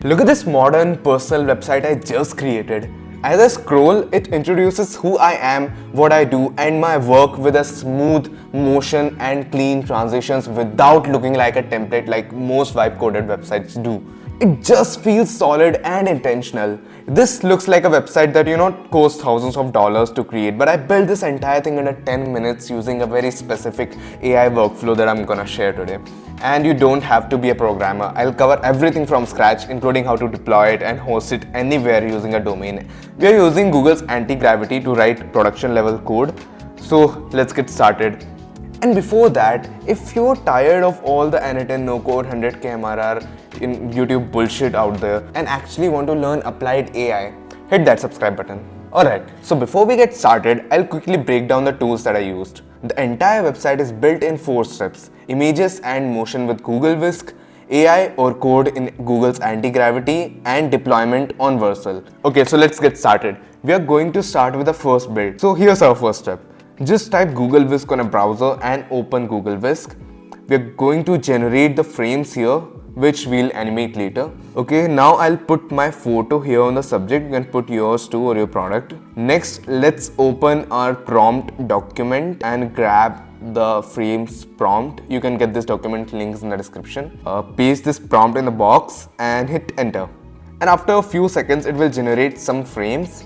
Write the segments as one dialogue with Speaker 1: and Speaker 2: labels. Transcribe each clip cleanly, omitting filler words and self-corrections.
Speaker 1: Look at this modern personal website I just created. As I scroll, it introduces who I am, what I do, and my work with a smooth motion and clean transitions without looking like a template like most vibe-coded websites do. It just feels solid and intentional. This looks like a website that costs thousands of dollars to create, but I built this entire thing under 10 minutes using a very specific AI workflow that I'm gonna share today. And you don't have to be a programmer. I'll cover everything from scratch, including how to deploy it and host it anywhere using a domain. We are using Google's Antigravity to write production level code. So let's get started. And before that, if you're tired of all the N10 no code 100k MRR in YouTube bullshit out there and actually want to learn applied AI, hit that subscribe button. Alright, so before we get started, I'll quickly break down the tools that I used. The entire website is built in 4 steps: images and motion with Google Whisk, AI or code in Google's Antigravity, and deployment on Vercel. Okay, so let's get started. We are going to start with the first build. So here's our first step. Just type Google Whisk on a browser and open Google Whisk. We're going to generate the frames here, which we'll animate later. Okay, now I'll put my photo here on the subject. You can put yours too or your product. Next, let's open our prompt document and grab the frames prompt. You can get this document links in the description. Paste this prompt in the box and hit enter. And after a few seconds, it will generate some frames.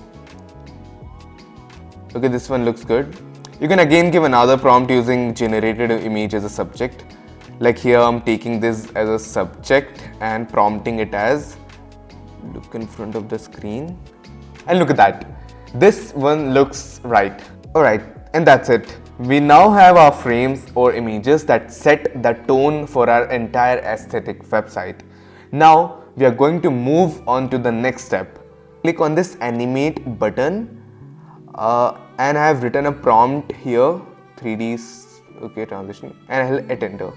Speaker 1: Okay, this one looks good. You can again give another prompt using generated image as a subject. Like here, I'm taking this as a subject and prompting it as look in front of the screen. And look at that. This one looks right. Alright, and that's it. We now have our frames or images that set the tone for our entire aesthetic website. Now, we are going to move on to the next step. Click on this animate button. And I have written a prompt here, 3D transition, and I'll hit enter.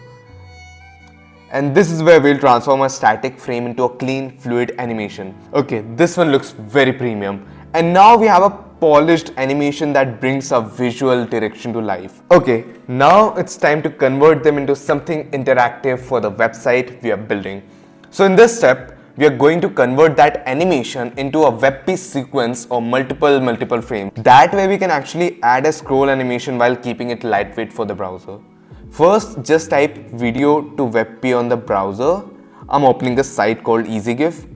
Speaker 1: And this is where we'll transform a static frame into a clean, fluid animation. Okay, this one looks very premium. And now we have a polished animation that brings a visual direction to life. Okay, now it's time to convert them into something interactive for the website we are building. So in this step, we are going to convert that animation into a WebP sequence or multiple frames. That way we can actually add a scroll animation while keeping it lightweight for the browser. First, just type video to WebP on the browser. I'm opening the site called Ezgif.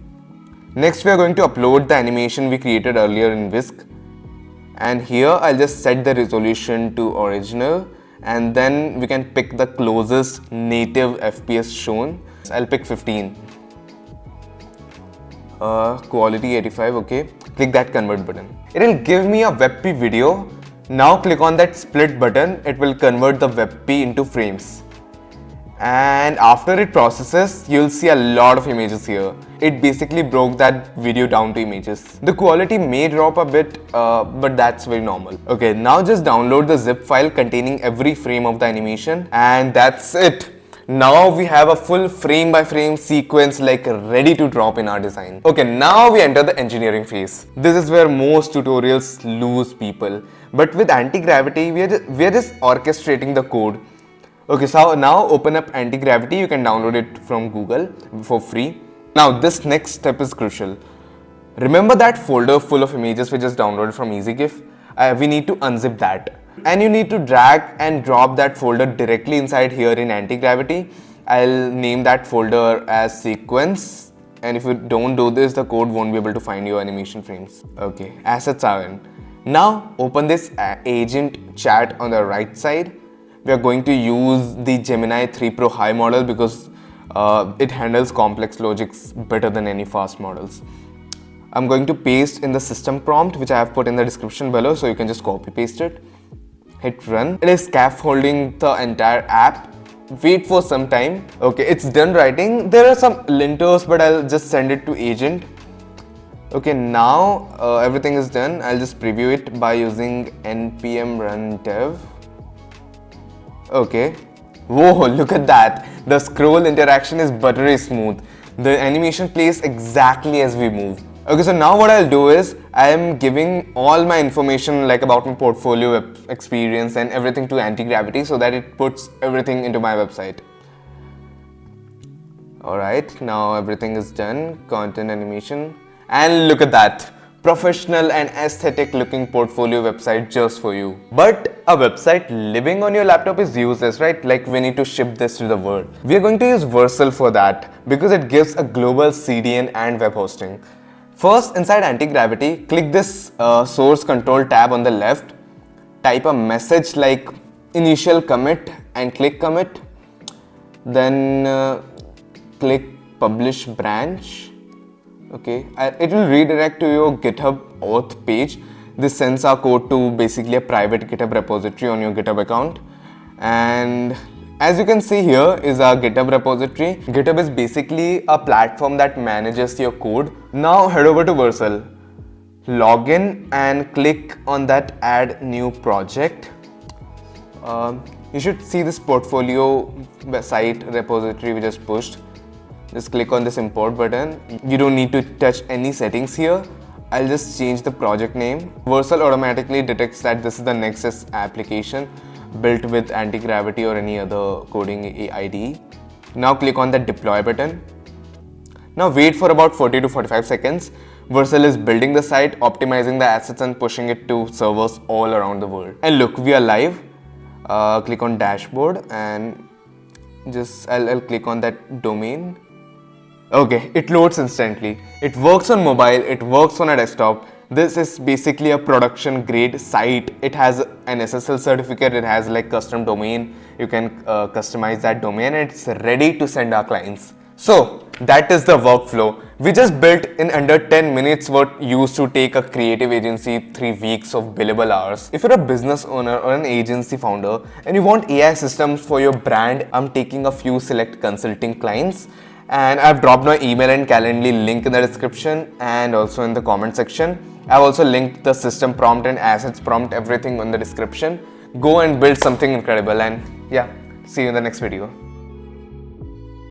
Speaker 1: Next, we are going to upload the animation we created earlier in Whisk. And here I'll just set the resolution to original, and then we can pick the closest native FPS shown. I'll pick 15. Quality 85, okay. Click that convert button. It will give me a WebP video. Now click on that split button. It will convert the WebP into frames. And after it processes, you'll see a lot of images here. It basically broke that video down to images. The quality may drop a bit, but that's very normal. Okay, now just download the zip file containing every frame of the animation, and that's it. Now we have a full frame by frame sequence ready to drop in our design. Okay, now we enter the engineering phase. This is where most tutorials lose people. But with Antigravity, we are just orchestrating the code. Okay, so now open up Antigravity. You can download it from Google for free. Now this next step is crucial. Remember that folder full of images we just downloaded from Ezgif? We need to unzip that. And you need to drag and drop that folder directly inside here in Antigravity. I'll name that folder as sequence, and if you don't do this, the code won't be able to find your animation frames. Okay, assets are in. Now open this agent chat on the right side. We are going to use the Gemini 3 Pro High model because it handles complex logics better than any fast models. I'm going to paste in the system prompt, which I have put in the description below, so you can just copy paste it. Hit run. It is scaffolding the entire app. Wait for some time. Okay, it's done writing. There are some linters, but I'll just send it to agent. Okay, now everything is done. I'll just preview it by using npm run dev. Okay. Whoa, look at that. The scroll interaction is buttery smooth. The animation plays exactly as we move. Okay, so now what I'll do is I am giving all my information about my portfolio experience and everything to Antigravity so that it puts everything into my website. Alright, now everything is done. Content animation. And look at that. Professional and aesthetic looking portfolio website just for you. But a website living on your laptop is useless, right? Like we need to ship this to the world. We are going to use Vercel for that because it gives a global CDN and web hosting. First, inside Antigravity, click this source control tab on the left. Type a message like initial commit and click commit. Then click publish branch. Okay, it will redirect to your GitHub auth page. This sends our code to basically a private GitHub repository on your GitHub account. And as you can see here is our GitHub repository. GitHub is basically a platform that manages your code. Now head over to Vercel. Log in and click on that add new project. You should see this portfolio site repository we just pushed. Just click on this import button. You don't need to touch any settings here. I'll just change the project name. Vercel automatically detects that this is the Next.js application built with Antigravity or any other coding IDE. Now click on the deploy button. Now wait for about 40 to 45 seconds. Vercel is building the site, optimizing the assets and pushing it to servers all around the world. And look, we are live. Click on dashboard and I'll click on that domain. Okay, it loads instantly. It works on mobile, it works on a desktop. This is basically a production grade site. It has an SSL certificate, it has like custom domain. You can customize that domain and it's ready to send our clients. So that is the workflow. We just built in under 10 minutes what used to take a creative agency 3 weeks of billable hours. If you're a business owner or an agency founder and you want AI systems for your brand, I'm taking a few select consulting clients. And I've dropped my email and Calendly link in the description and also in the comment section. I've also linked the system prompt and assets prompt, everything in the description. Go and build something incredible and yeah, see you in the next video.